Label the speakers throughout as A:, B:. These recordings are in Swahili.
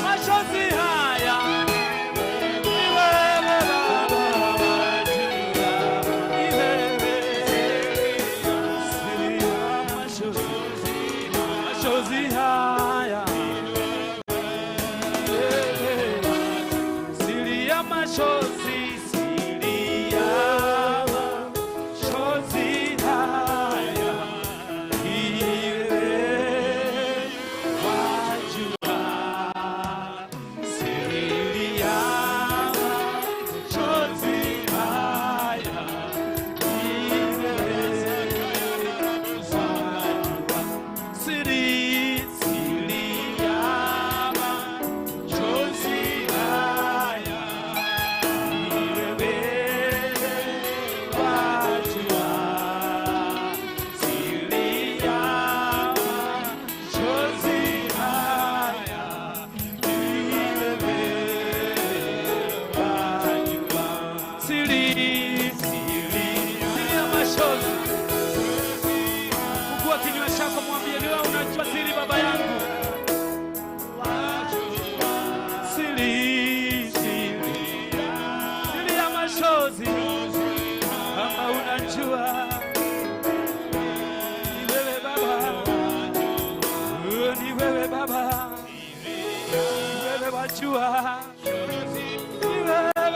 A: machozi haya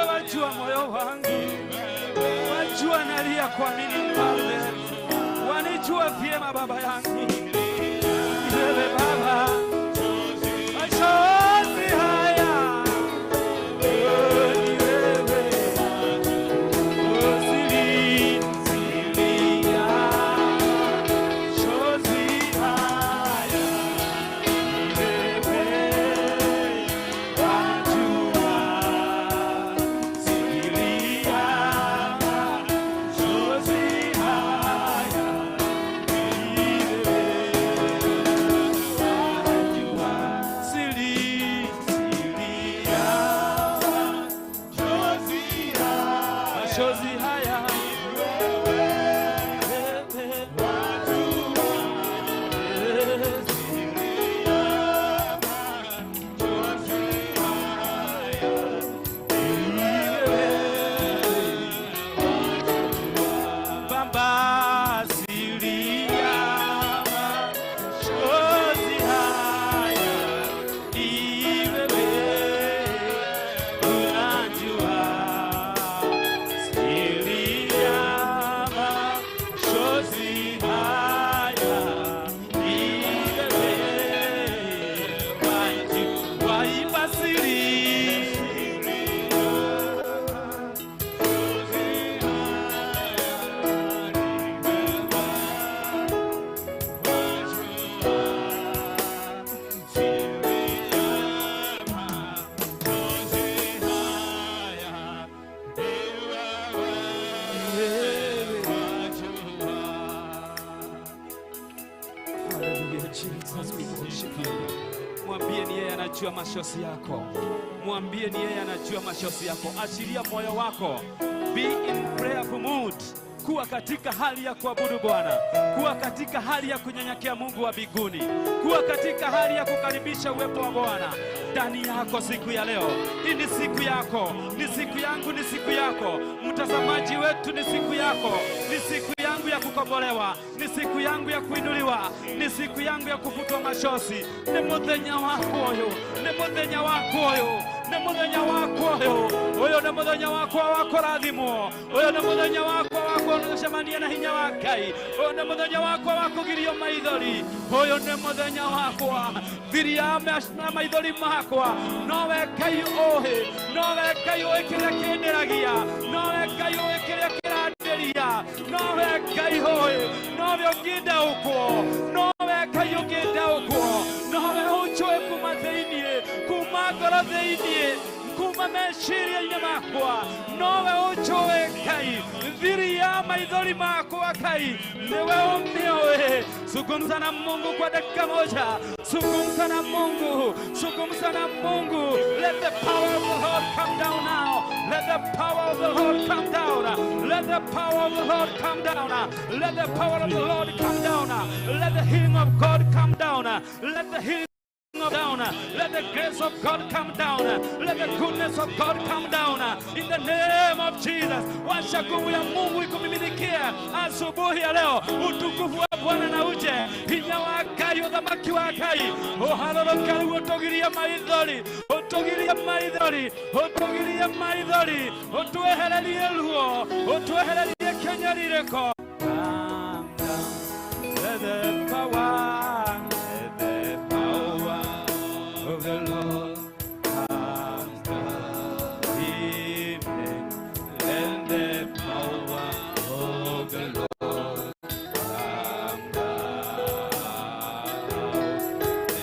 A: wajua moyo wangu, wajua nalia kwa nini Mfalme, wanijua vyema Baba yangu. Wewe Baba, machozi haya Mwambie ni yeye anajua machozi yako. Mwambie ni yeye anajua machozi yako. Achilia moyo wako. Be in prayerful mood. Kuwa katika hali ya kuabudu Bwana. Kuwa katika hali ya kunyenyekea Mungu wa mbinguni. Kuwa katika hali ya kukaribisha uwepo wa Bwana ndani yako siku ya leo. Hii ni siku yako, ni siku yangu, ni siku yako. Mtazamaji wetu, ni siku yako, ni siku yangu ya kukombolewa, ni siku yangu ya kuinuliwa, ni siku yangu ya kufutwa machozi. Ni muthenya wako uyu, ni muthenya wako uyu, ni muthenya wako uyu. Uyu ni muthenya wako wa kurathimwo, uyu ni muthenya wako wa kucemania na hinya wa Ngai, uyu ni muthenya wako wa kugirio maithori, uyu ni muthenya wako thiria maithori makwa. Nowe Ngai uhi, nowe Ngai uhi kiria kindiragia, nowe Ngai uhi kiria kirandiria, nowe Ngai uhi, nowe ungidaukwo, nowe Ngai ungidaukwo, nowe unjue kuma thĩinĩ, kuma ngoro thĩinĩ, kuma meciria-inĩ makwa, nowe unjue Ngai, thiri ya maithori makwa Ngai, niwe ũmĩũĩ. Zungumza na Mungu kwa dakika moja, zungumza na Mungu, zungumza na Mungu. Let the power of the Lord come down now. Let the power of the Lord come down. Let the power of the Lord come down. Let the power of the Lord come down. Let the healing of God come down. Let the healing down. Let the grace of God come down. Let the goodness of God come down. In the name of Jesus. Washa nguvu ya Mungu ikumiminikia asubuhi ya leo. Utukufu wa Bwana na uje. Hinya wa Akai, uthamaki wa Akai. Oh hallelujah, utogiria maithori. Utogiria maithori. Utogiria maithori. Utuehererie luo. Utuehererie kenyarireko. Let the power of the Lord come down. Amen. Let the power of the Lord come down.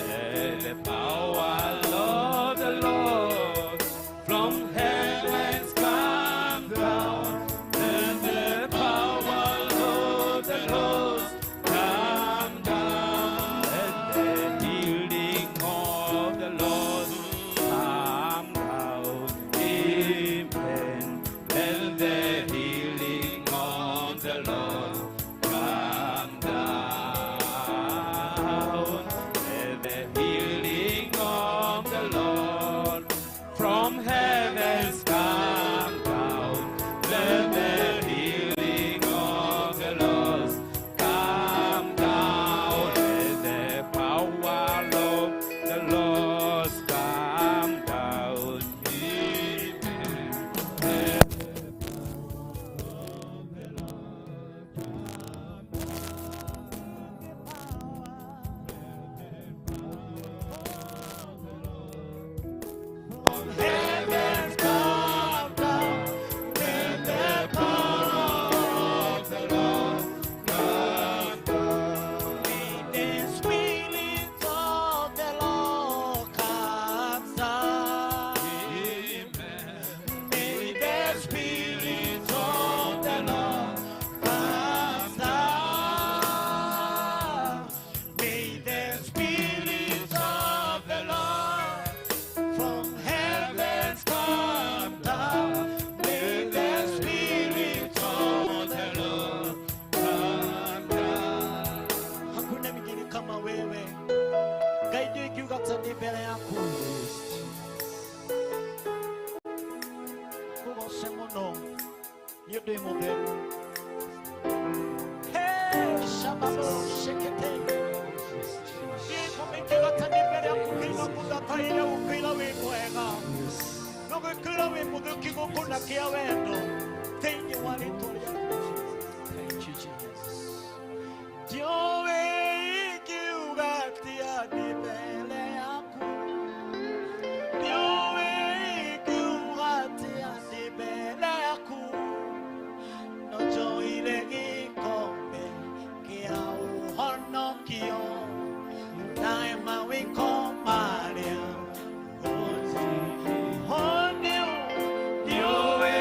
A: Let the power of the Lord from heavens come down. Let the power of the Lord come down. Let the healing of the Lord come down. Amen. Let the healing of the Lord come down. Let the healing of the Lord from heavens come down. Let the healing of the Lord come down. Let the power of the Lord come down. Heavens come down. Let the power of the Lord come down.
B: The Spirit of the Lord comes down. May the Spirit of the Lord comes down. May the Spirit of the Lord from heavens come down. May the Spirit of the Lord come down. Hakuna mwingine kama wewe. Gaidi ikiuka tani mbele yako. Kumoshe muno. Yudu imubelu. Hey, shababo shekete. Yiko mikiuka tani mbele yako. Kila muda taile ukila wimwega. Nugu kila wimudu kigo kuna kia wendo. Tenye walitulia. Thank you, Jesus. Diowe ikiugatia ni mbele yako. Diowe ikiugatia ni mbele yako. Nojo ile gikombe kia uhonokio. Daima wiko maria. Honio, diowe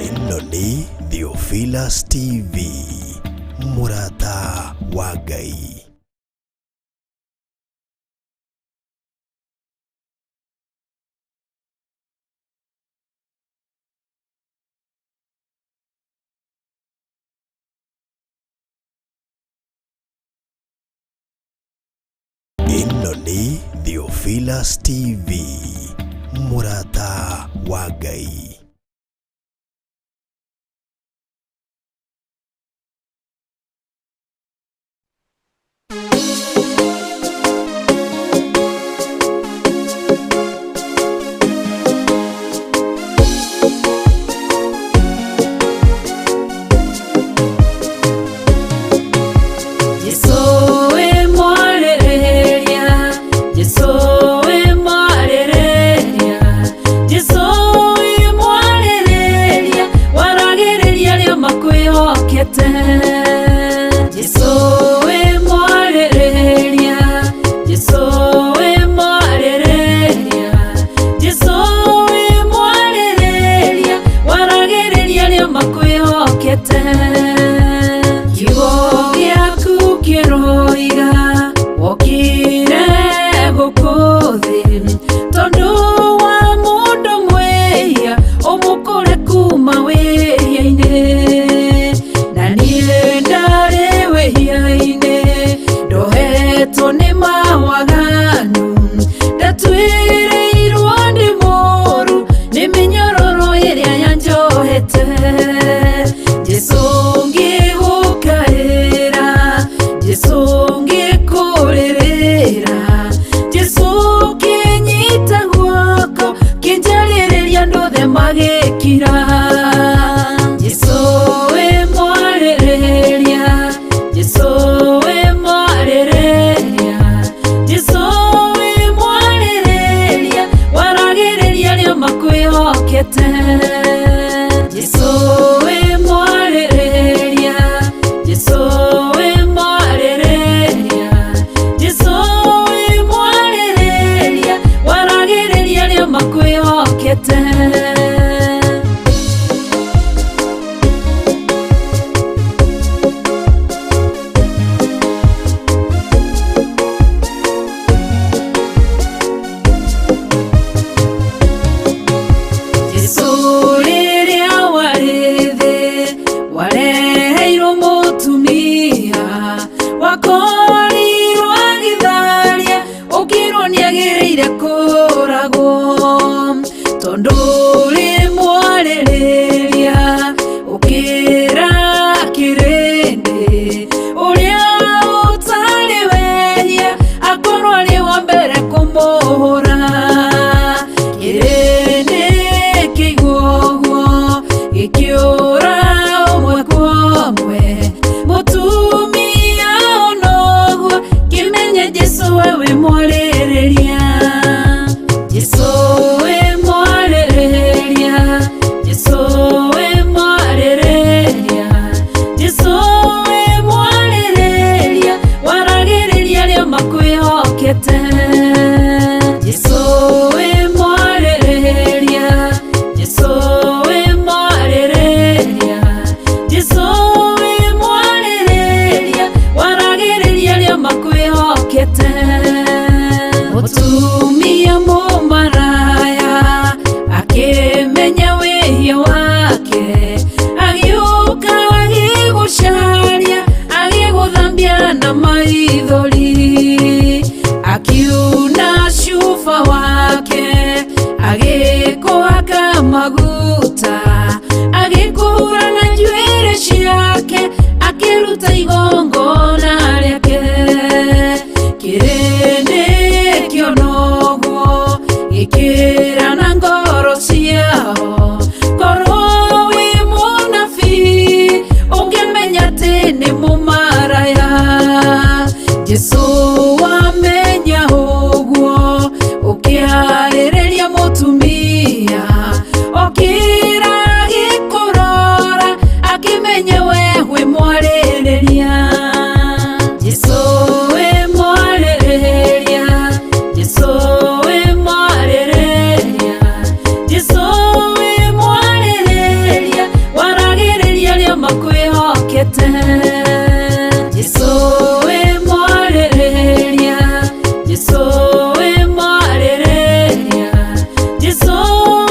C: Ĩno nĩ Theophilus TV, mũrata wa Ngai. Ĩno nĩ Theophilus TV, mũrata wa Ngai.
D: Jesũ akaruta igongona rĩake kĩrĩndĩ kĩonoguo gĩkĩra na ngoro ciao korwo wĩ mũnabii ũngĩmenya atĩ nĩ mũmaraya Jesũ wamenya ũguo ũkĩarĩrĩria mũtumia okĩra gĩkũrora akĩmenye we wĩ mwarĩrĩria Jesũ wĩ mwarĩrĩria Jesũ wĩ mwarĩrĩria Jesũ wĩ mwarĩrĩria waragĩrĩria rĩo makwĩhokete Jesũ wĩ mwarĩrĩria Jesũ wĩ mwarĩrĩria Jesũ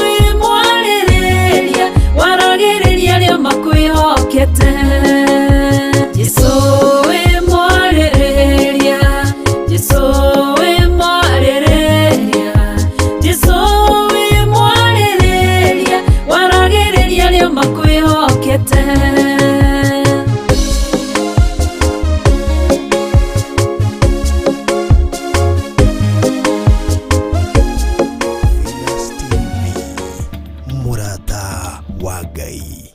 D: wĩ mwarĩrĩria waragĩrĩria rĩo makwĩhokete Jesũ wĩ mwarĩrĩria Jesũ wĩ mwarĩrĩria Jesũ wĩ mwarĩrĩria waragĩrĩria rĩo makwĩhokete
C: Murata wa Ngai.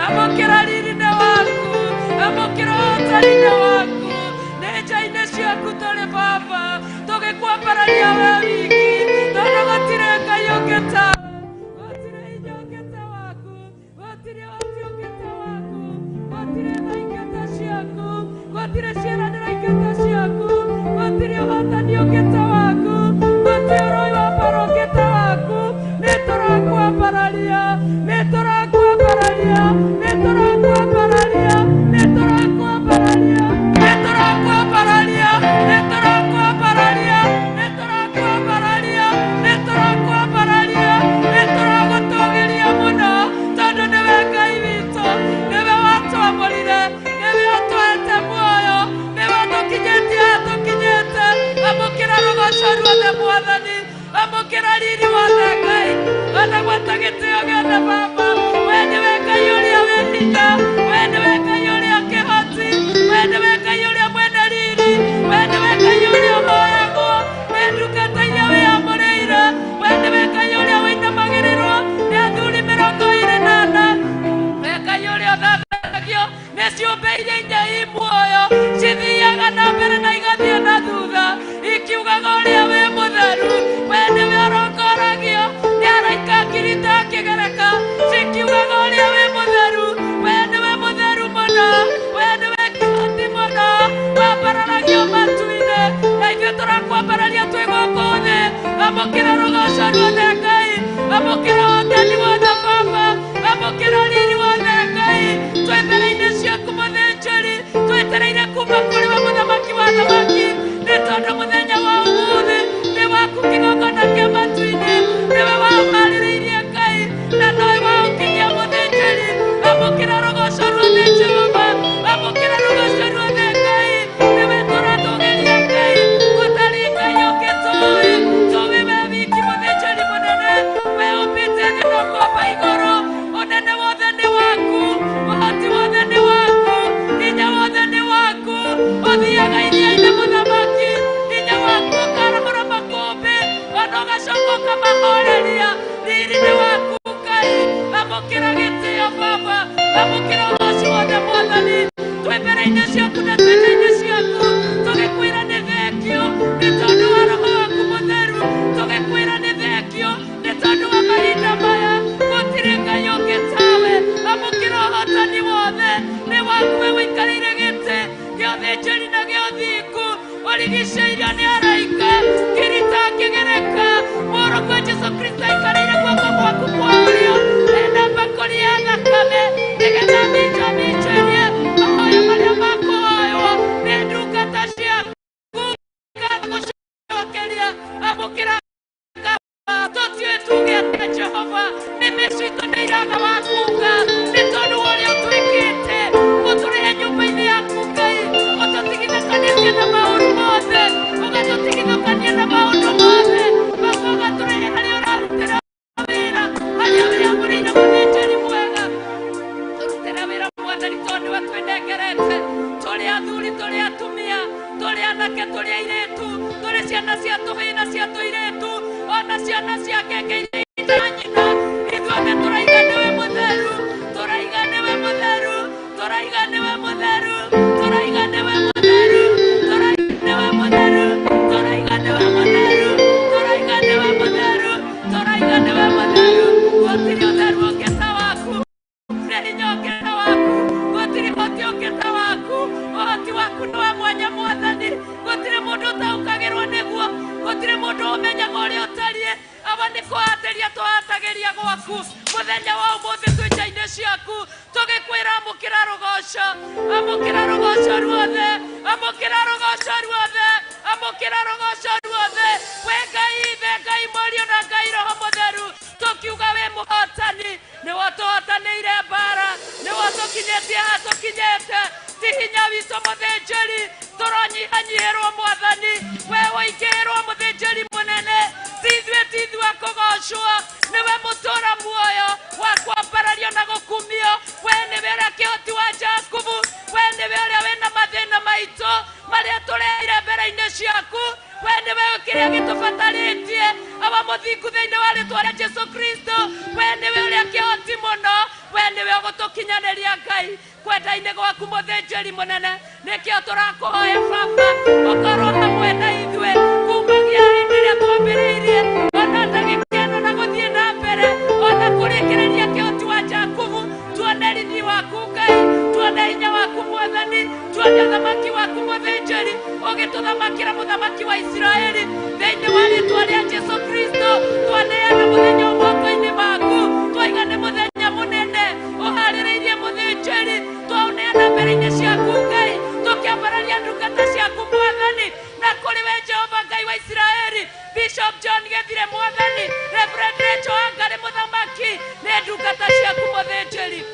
D: amũkĩra riri-inĩ waku, amũkĩra ũtari-inĩ waku. Nĩ nja-inĩ ciaku tũrĩ Baba, tũgĩkwambararia we wiki, tondũ gũtirĩ Ngai ũngĩ tawe, gũtirĩ hinya ũngĩ ta waku, gũtirĩ ũhoti ũngĩ ta waku, gũtirĩ tha ingĩ ta ciaku, gũtirĩ ciĩranĩro ingĩ ta ciaku, gũtirĩ ũhotani ũngĩ ta waku, gũtirĩ ũrũi wa mbara ũngĩ ta waku. Nĩ tũrakwambararia, nĩ tũrakwambararia, nĩ tũrakwambararia, nĩ tũrakwambararia, nĩ tũrakwambararia, nĩ tũrakwambararia, nĩ tũrakwambararia, nĩ tũrakwambararia, nĩ tũragũtũgĩria mũno, tondũ nĩwe Ngai witũ, nĩwe watwamũrire, nĩwe ũtũhete muoyo, nĩwe ũtũkinyĩtie tũkinyĩte. Amũkĩra rũgoco ruothe Mwathani, amũkĩra riri wothe Ngai, ona gwata gĩtĩo gĩothe Baba. We nĩwe Ngai ũrĩa wĩ hinya, we nĩwe Ngai ũrĩa kĩhoti, we nĩwe Ngai ũrĩa mwene riri, we nĩwe Ngai ũrĩa woyagwo nĩ ndungata iria wĩamũrĩire, we nĩwe Ngai ũrĩa wĩinamagĩrĩrwo nĩ athuri 24, we Ngai ũrĩa ũthathanagio nĩ ciũmbe iria inya i muoyo, cithiaga na mbere na igathiĩ na thutha, ikiugaga ũrĩa wĩ mũtheru. We nĩwe ũrongoragio nĩ araika ngiri ta kĩgereka, cikiugaga ũrĩa wĩ mũtheru. We nĩwe mũtheru mũno, we nĩwe kĩhoti mũno, wambararagio matu-inĩ, na ithuĩ tũrakwambararia twĩ gũkũ thĩ. Amũkĩra rũgoco ruothe Ngai, amũkĩra wotani wothe Baba, amũkĩra riri wothe Ngai. Twĩ mbere-inĩ ciaku mũthĩnjĩri, twetereire kuma kũrĩ we mũthamaki wa thamaki, nĩ tondũ mũthenya wa ũmũthĩ nĩ waku kĩgongona kĩa matu-inĩ, nĩwe waũharĩrĩirie Ngai, na nowe waũkinyia mũthĩnjĩri. Amũkĩra rũgoco ruothe Jehova, amũkĩra rũgoco ruothe Ngai, nĩwe tũratũgĩria Ngai, gũtarĩ Ngai ũngĩ tũĩ, tũĩ we wiki mũthĩnjĩri mũnene, we ũmbĩte thĩ na ũkomba igũrũ. Ũnene wothe nĩ waku, ũhoti wothe nĩ waku, hinya wothe nĩ waku, ũthiaga iria-inĩ mũthamaki, hinya waku ũkarahũra makũmbĩ, ona ũgacoka ũkamahoreria. Riri nĩ waku Ngai, amũkĩra gĩtĩo Baba, amũkĩra ũgoci wothe Mwathani. Twĩ mbere-inĩ ciaku na twĩna-inĩ ciaku, tũgĩkwĩra nĩ thengio nĩ tondũ wa Roho waku mũtheru, tũgĩkwĩra nĩ thengio nĩ tondũ wa mahinda maya, gũtirĩ Ngai ũngĩ tawe. Amũkĩra ũhotani wothe nĩ waku, we wĩikarĩire gĩtĩ gĩa ũthĩnjĩri na gĩa ũthingu, ũrigicĩirio nĩ araika ngiri ta kĩgereka. Mũrũgwo Jesũ Kristo aikarĩire guoko gwaku kwa ũrĩo, ena mbakũri ya thakame, nĩgetha minjaminjĩrie mahoya marĩa makũhoywo nĩ ndungata ciaku. Gũcokeria amũkĩra tũtiĩ tuge atĩ Jehova, nĩmĩ citũ nĩ iraga wa kuga, nĩ tondũ wa ũrĩa ũtwĩkĩte, gũtũrehe nyũmba-inĩ yaku Ngai, ũtũtigithũkanĩtie na maũndũ mothe, ũgatũtigithũkania na maũndũ mothe, ũgatũrehe harĩa ũrarutĩra wĩra, harĩa wĩamũrĩire mũthĩnjĩri mwega. Tũrutĩra wĩra Mwathani, tondũ watwĩnengerete, tũrĩ athuri, tũrĩ atumia, tũrĩ anake, tũrĩ airĩtu, tũrĩ ciana cia tũhĩĩ na cia tũirĩtu, ona ciana cia ngenge iria na nyina. Ithuothe tũraiga nĩwe mũtheru, tũraiga nĩwe mũtheru, tũraiga nĩwe mũtheru, tũraiga nĩwe mũtheru, tũraiga nĩwe mũtheru, tũraiga nĩwe mũtheru, tũraiga nĩwe mũtheru, tũraiga nĩwe mũtheru. Gũtirĩ ũtheru ũngĩ ta waku, gũtirĩ hinya ũngĩ ta waku, gũtirĩ ũhoti ũngĩ ta waku. Ũhoti waku nĩ wa mwanya Mwathani, gũtirĩ mũndũ ũtaũkagĩrwo nĩguo, gũtirĩ mũndũ ũmenyaga ũrĩa ũtariĩ. Aba nĩ kũhatĩria tũhatagĩria gwaku mũthenya wa ũmũthĩ, twĩ nja-inĩ ciaku, tũgĩkwĩra amũkĩra rũgoco, amũkĩra rũgoco ruothe, amũkĩra rũgoco ruothe, amũkĩra rũgoco ruothe. We Ngai ithe, Ngai Mũriũ na Ngai Roho Mũtheru, tũkiuga we mũhotani, nĩwe ũtũhotanĩire mbara, nĩwe ũtũkinyĩtie ha tũkinyĩte, ti hinya witũ mũthĩnjĩri, tũronyihanyihĩrwo Mwathani, we waingĩhĩrwo mũthĩnjĩri mũnene, ti ithuĩ akũgocwo, nĩwe mũtũra muoyo wa kwambarario na gũkumio. We nĩwe ũrĩa kĩhoti wa Jakubu, we nĩwe ũrĩa wĩna mathĩna maitũ marĩa tũreire mbere-inĩ ciaku. We nĩwe kĩrĩa gĩtũbatarĩtie, aba mũthingu thĩinĩ wa rĩtwa rĩa Jesũ Kristo. We we niwe ugutukinyaneria Ngai kwenda-ini gwaku muthinjiri munene nikio turakuhoya Baba ukorwo hamwe na ithue kumagia hindi iria twambiriirie ona ndagikeno na guthie na mbere ona kurikiriria kiutu wa Jakubu tuone rithi waku Ngai tuone hinya waku Mwathani tuone uthamaki waku muthinjiri ugituthamakira muthamaki wa Israeli thiini wa ritwa ria Jesu Kristo twaneana muthenya moko-ini maku twaiga ni muthenya munene uhaririirie muthinjiri twauneana mbere-ini ciaku Ngai tukiambararia ndungata ciaku Mwathani na kuri we Jehova Ngai wa Israeli Bishop John Gethire Mwathani Reverend Rachel Wangari muthamaki ni ndungata ciaku muthinjiri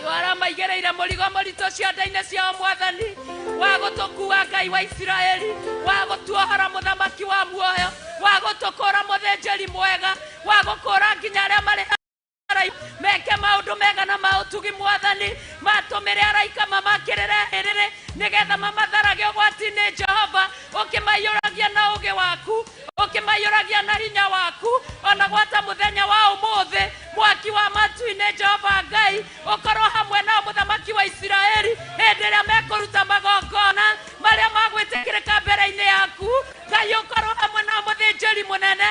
D: waramaigereire murigo murito cianda-ini ciao Mwathani wa gutukua Ngai wa Israeli wa gutuohora muthamaki wa muoyo wa gutukura muthinjiri mwega wa gukura nginya aria mari meke maundu mega na mautugi Mwathani matumire araika mamakirire hiriri nigetha mamatharagia ugwati-ini Jehova ukimaiyuragia na ugi waku ukimaiyuragia na hinya waku ona gwata muthenya wa umuthi mwaki wa matu-ini Jehova Ngai ukorwo hamwe na muthamaki wa Israeli hindi iria mekuruta magongona maria magwitikirika mbere-ini yaku Ngai ukorwo hamwe na muthinjiri munene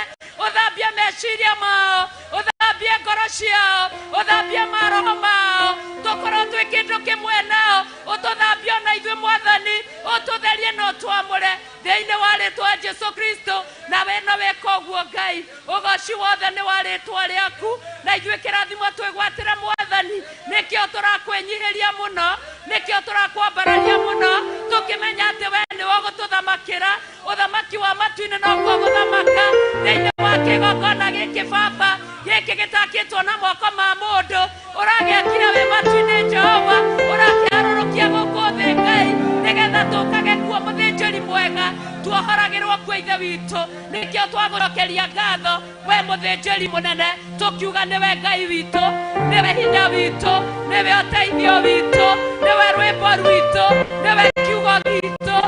D: uthambie meciria mao uthambie ngoro ciao uthambie maroho mao tukorwo twi kindu kimwe nao ututhambie ona ithue Mwathani ututherie na utwamure thiini wa ritwa Jesu Kristo na we no weka uguo Ngai ugoci wothe ni wa ritwa riaku na ithue kirathimo twigwatire Mwathani nikio turakwenyihiria muno nikio turakwambararia muno tukimenya ati we ni wo gututhamakira uthamaki wa matu-ini no guo guthamaka thiini wa kigongona giki Baba giki gitakitwo na moko ma mundu uragiakire we matu-ini Jehova urakiarurukia guku thi Ngai nigetha tukage kuo muthinjiri mwega tuohoragirwo kwa ithe witu nikio twagucokeria ngatho we muthinjiri munene tukiuga niwe Ngai witu niwe hinya witu niwe uteithio witu niwe rwimbo rwitu niwe kiugo gitu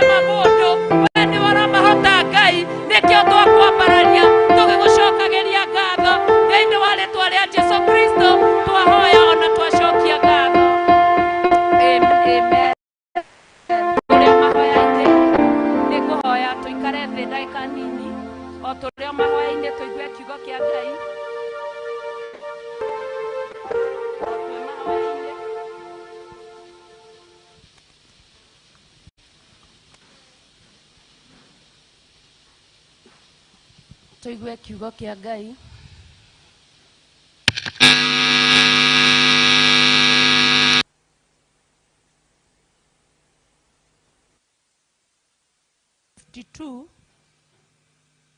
D: mamundu we ni wara mahota Ngai nikio twakwambararia tugigucokagiria ngatho thiini wa ritwa ria Jesu Kristo twahoya ona twacokia ngatho amen uria mahoya-ini nikuhoya tuikare thi ndagika nini o turia mahoya-ini tuigue kiugo kia Ngai tuigue kiugo kia Ngai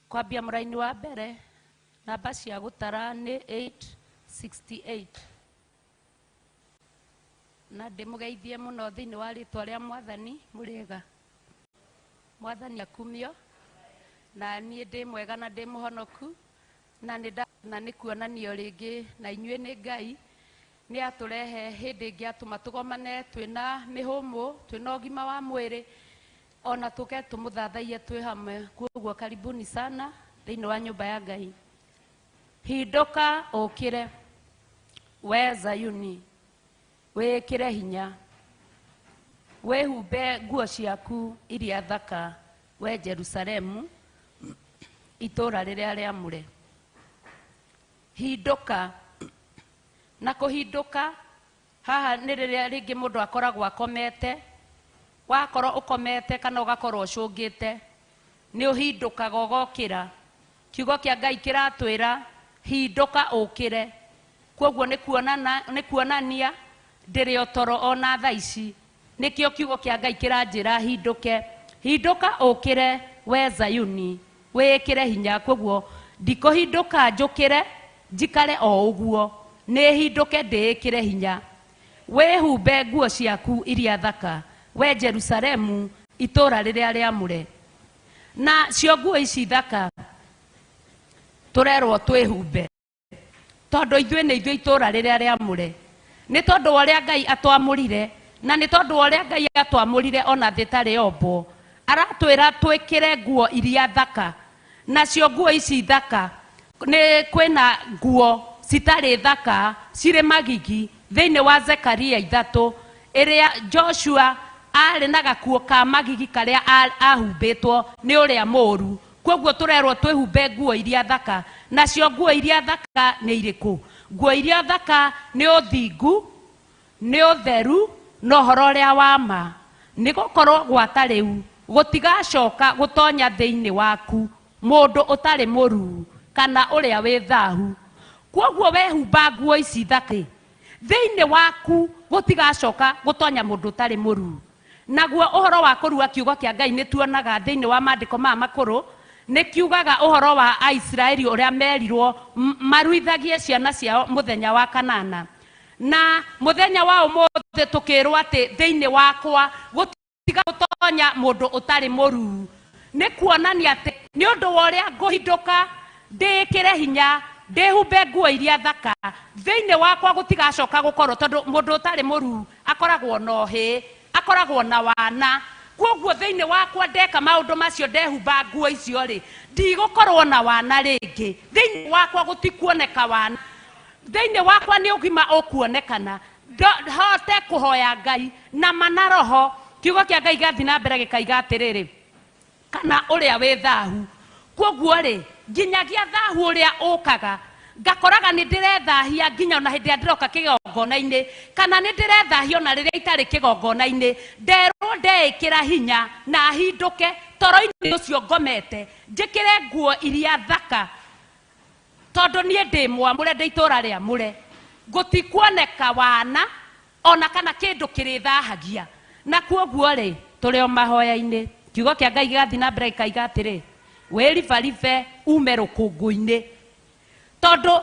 D: kwambia muraini wa mbere namba cia gutara ni 868 na ndimugeithie muno thiini wa ritwa ria Mwathani muriga Mwathani akumio na nie ndi mwega na ndi muhonoku na ni kuonanio ringi na inyue ni Ngai ni aturehe hindi ingi atuma tugomane twina mihumu twina ugima wa mwiri ona tuke tumuthathaie twi hamwe kuguo karibuni sana thiini wa nyumba ya Ngai hinduka ukire we Zayuni wikire hinya wihumbe nguo ciaku iria thaka we Jerusalemu itura riria riamure hinduka na kuhinduka haha ni riria ringi mundu akoragwo akomete wakorwo ukomete kana ugakorwo ucungite ni uhindukaga ugokira kiugo kia Ngai kiratwira hinduka ukire koguo ni kuonania ndiri otoro ona thaici nikio kiugo kia Ngai kiranjira hinduka ukire we Zayuni wikire hinya koguo ndikuhinduka njukire njikare o uguo ni hinduke ndikire hinya wihumbe nguo ciaku iria thaka we Jerusalemu itura riria riamure na cio nguo ici thaka turerwo twihumbe tondu ithue ni ithue itura riria riamure ni tondu uria Ngai atwamurire na ni tondu uria Ngai atwamurire ona thitari ombo aratwira twikire nguo iria thaka nacio nguo ici thaka nĩ kwĩna nguo citarĩ thaka cirĩ magigi thĩinĩ wa Zekaria 3 ĩrĩa Joshua arĩ na gakuo ka magigi karĩa ahumbĩtwo nĩ ũrĩa mũũru. Koguo tũrerwo twĩhumbe nguo iria thaka. Nacio nguo iria thaka nĩ irĩkũ? Nguo iria thaka nĩ ũthingu, nĩ ũtheru na ũhoro ũrĩa wa ma. Nĩ gũkorwo gwata rĩu gũtigacoka gũtonya thĩinĩ waku mũndũ ũtarĩ mũruu kana ũrĩa wĩ thaahu. Koguo wehumba nguo ici thaka thĩinĩ waku gũtigacoka gũtonya mũndũ ũtarĩ mũruu. Naguo ũhoro wa kũrua kiugo kĩa Ngai nĩ tuonaga thĩinĩ wa maandĩko maya makũrũ nĩ kiugaga ũhoro wa Aisiraeli ũrĩa merirwo maruithagie ciana ciao mũthenya wa kanana. Na mũthenya wa ũmũthĩ tũkĩrwo atĩ thĩinĩ wakwa gũtiga gũtonya mũndũ ũtarĩ mũruu. Nĩ kuonania atĩ nĩ ũndũ wa ũrĩa ngũhindũka ndĩkĩre hinya ndĩhumbe nguo iria thaka thĩinĩ wakwa gũtigacoka gũkorwo tondũ mũndũ ũtarĩ mũruu akoragwo na ũhĩ, akoragwo na wana. Koguo thĩinĩ wakwa ndeka maũndũ macio ndehumba nguo icio rĩ ndigũkorwo na wana rĩngĩ. Thĩinĩ wakwa gũtikuoneka wana, thĩinĩ wakwa nĩ ũgima ũkuonekana. Hote kũhoya Ngai na mana roho. Kiugo kĩa Ngai gĩathiĩ na mbere gĩkaiga atĩrĩrĩ kana ũrĩa wĩ thaahu. Koguo rĩ nginyagia thaahu ũrĩa ũkaga ngakoraga nĩ ndĩrethahia nginya ona hĩndĩ ĩrĩa ndĩroka kĩgongona-inĩ kana nĩ ndĩrethahia ona rĩrĩa itarĩ kĩgongona-inĩ. Nderwo ndeĩkĩra hinya na hindũke toro-inĩ ũcio ngomete njĩkĩre nguo iria thaka tondũ niĩ ndĩ mwamũre ndĩ itũũra rĩamũre. Gũtikuoneka wana ona kana kĩndũ kĩrĩthahagia. Na koguo rĩ tũrĩ o mahoya-inĩ kiugo kĩa Ngai gĩgathiĩ na mbere gĩkaiga atĩrĩ wĩribaribe ume rũkũngũ-inĩ tondũ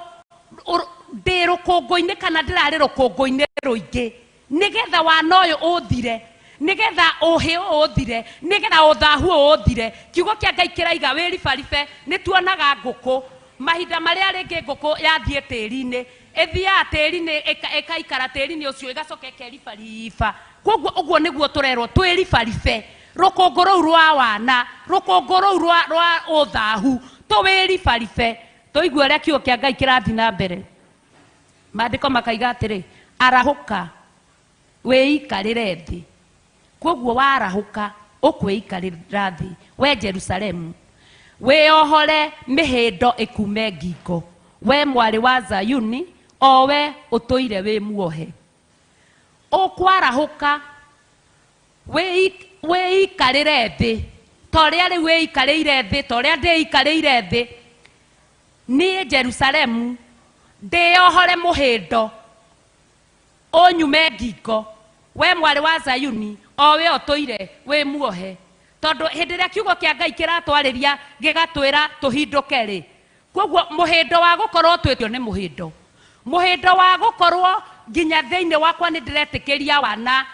D: ndĩ rũkũngũ-inĩ kana ndĩrarĩ rũkũngũ-inĩ rũingĩ nĩgetha wana ũyũ ũthire, nĩgetha ũhĩ ũyũ ũthire, nĩgetha ũthahu ũyũ ũthire. Kiugo kĩa Ngai kĩraiga wĩribaribe. Nĩ tuonaga ngũkũ mahinda marĩa rĩngĩ ngũkũ yathiĩ tĩri-inĩ ĩthiaga tĩri-inĩ ĩkaikara tĩri-inĩ ũcio ĩgacoka ĩkeribariba. Koguo ũguo nĩguo tũrerwo twĩribaribe rũkũngũ rũu rwa wana, rũkũngũ rũu rwa ũthahu tũwĩribaribe. Tũigue ũrĩa kiugo kĩa Ngai kĩrathiĩ na mbere. Maandĩko makaiga atĩrĩ arahũka wĩikarĩre thĩ. Koguo warahũka ũkwĩikarĩra thĩ we Jerusalemu, wĩohore mĩhĩndo ĩkume ngingo we mwarĩ wa Zayuni o we ũtũire wĩ muohe. Ũkwarahũka wĩikarĩre thĩ torĩa rĩu wĩikarĩire thĩ torĩa ndĩikarĩire thĩ. Niĩ Jerusalemu ndĩohore mũhĩndo ũnyume ngingo we mwarĩ wa Zayuni o we ũtũire wĩ muohe. Tondũ hĩndĩ ĩrĩa kiugo kĩa Ngai kĩratwarĩria gĩgatwĩra tũhindũke rĩ, koguo mũhĩndo wa gũkorwo twĩtio nĩ mũhĩndo, mũhĩndo wa gũkorwo nginya thĩinĩ wakwa nĩ ndĩretĩkĩria wana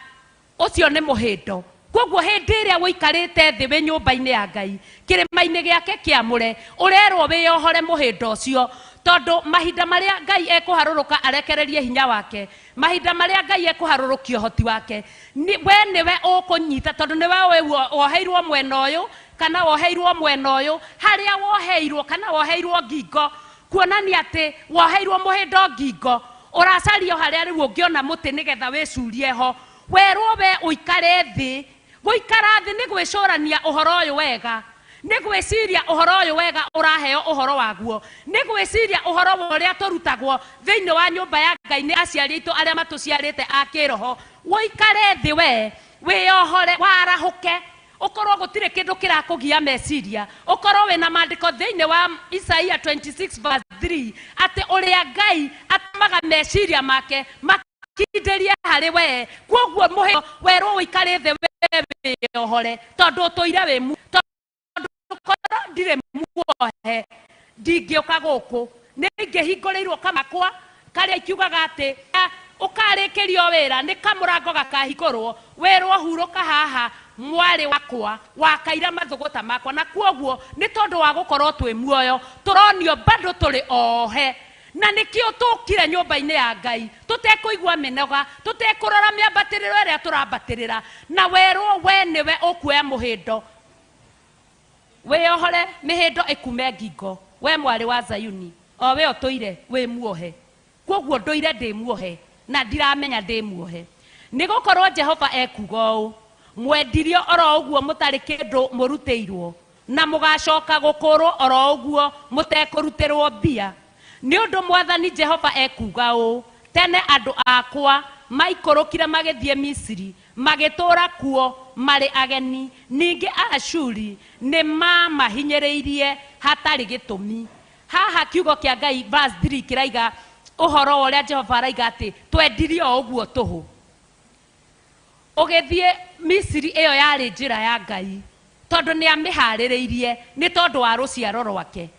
D: ũcio nĩ mũhĩndo. Koguo hĩndĩ ĩrĩa wĩikarĩte thĩ wĩ nyũmba-inĩ ya Ngai kĩrĩma-inĩ gĩake kĩamũre ũrerwo wĩohore mũhĩndo ũcio. Tondũ mahinda marĩa Ngai ekũharũrũka arekererie hinya wake, mahinda marĩa Ngai ekũharũrũkia ũhoti wake, we nĩwe ũkũnyita tondũ nĩwe woheirwo mwena ũyũ kana woheirwo mwena ũyũ harĩa woheirwo kana woheirwo ngingo. Kuonania atĩ woheirwo mũhĩndo ngingo ũracario harĩa rĩu ũngĩona mũtĩ nĩgetha wĩcurie ho. Werwo we ũikare thĩ. Gũikara thĩ nĩ gwĩcũrania ũhoro ũyũ wega, nĩ gwĩciria ũhoro ũyũ wega ũraheo ũhoro waguo, nĩ gwĩciria ũhoro wa ũrĩa tũrutagwo thĩinĩ wa nyũmba ya Ngai nĩ aciari aitũ arĩa matũciarĩte a kĩroho. Wĩikare thĩ we wĩohore warahũke ũkorwo gũtirĩ kĩndũ kĩrakũgia meciria. Ũkorwo wĩna maandĩko thĩinĩ wa Isaia 26:3 atĩ ũrĩa Ngai atũmaga meciria make makindĩrie harĩ we. Koguo mũhĩndo werwo wĩikare thĩ wĩohore tondũ ũtũire wĩ mu korwo ndirĩ muohe ndingĩũka gũkũ. Nĩ ingĩhingũrĩirwo kamakwa karĩa ikiugaga atĩ ũkarĩkĩrio wĩra nĩ kamũrango gakahingũrwo wĩrwo hurũka haha mwarĩ wakwa wakaira mathũgũta makwa. Na koguo nĩ tondũ wa gũkorwo twĩ muoyo tũronio bado tũrĩ ohe. Na nĩkĩo tũkire nyũmba-inĩ ya Ngai tũtekũigua mĩnoga, tũtekũrora mĩambatĩrĩro ĩrĩa tũrambatĩrĩra. Na werwo we nĩwe ũkuoya mũhĩndo weyohore mihindo ikume ngingo we mwari wa Zayuni o we otoire we muohe koguo ndoire ndi muohe na ndiramenya ndi muohe nigukorwo Jehova ekuga u mwendirio oro uguo mutari kindu muruteirwo na mugacoka gukurwo oro uguo mutekurutirwo mbia ni undu mwathani Jehova ekuga u tene andu akwa maikorokire magithie Misiri magitura kuo mari ageni ningi Ashuri ni mahinyiriirie hatari gitumi haha kiugo kia Ngai verse 3 kiraiga uhoro uria Jehova araiga ati twendirio uguo tuhu ugithie Misiri iyo yari njira ya Ngai tondu ni amihaririirie ni tondu wa ruciaro rwake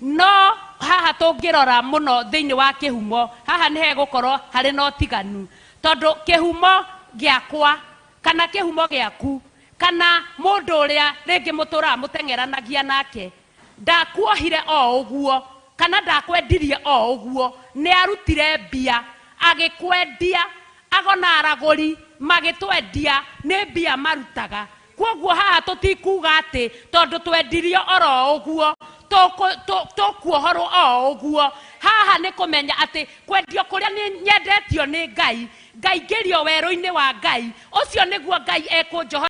D: no haha tungirora muno thiini wa kihumo haha ni hegukorwo hari no tiganu tondu kihumo giakwa kana kihumo giaku kana mundu uria ringi mutura mutengeranagia nake ndakuohire o uguo kana ndakwendirie o uguo ni arutire mbia agikwendia agona araguri magitwendia ni mbia marutaga koguo haha tutikuga ati tondu twendirio oro uguo tukuohorwo o uguo haha ni kumenya ati kwendio kuria ni nyendetio ni Ngai Ngai ngirio weru-ini wa Ngai ucio niguo Ngai ekunjohora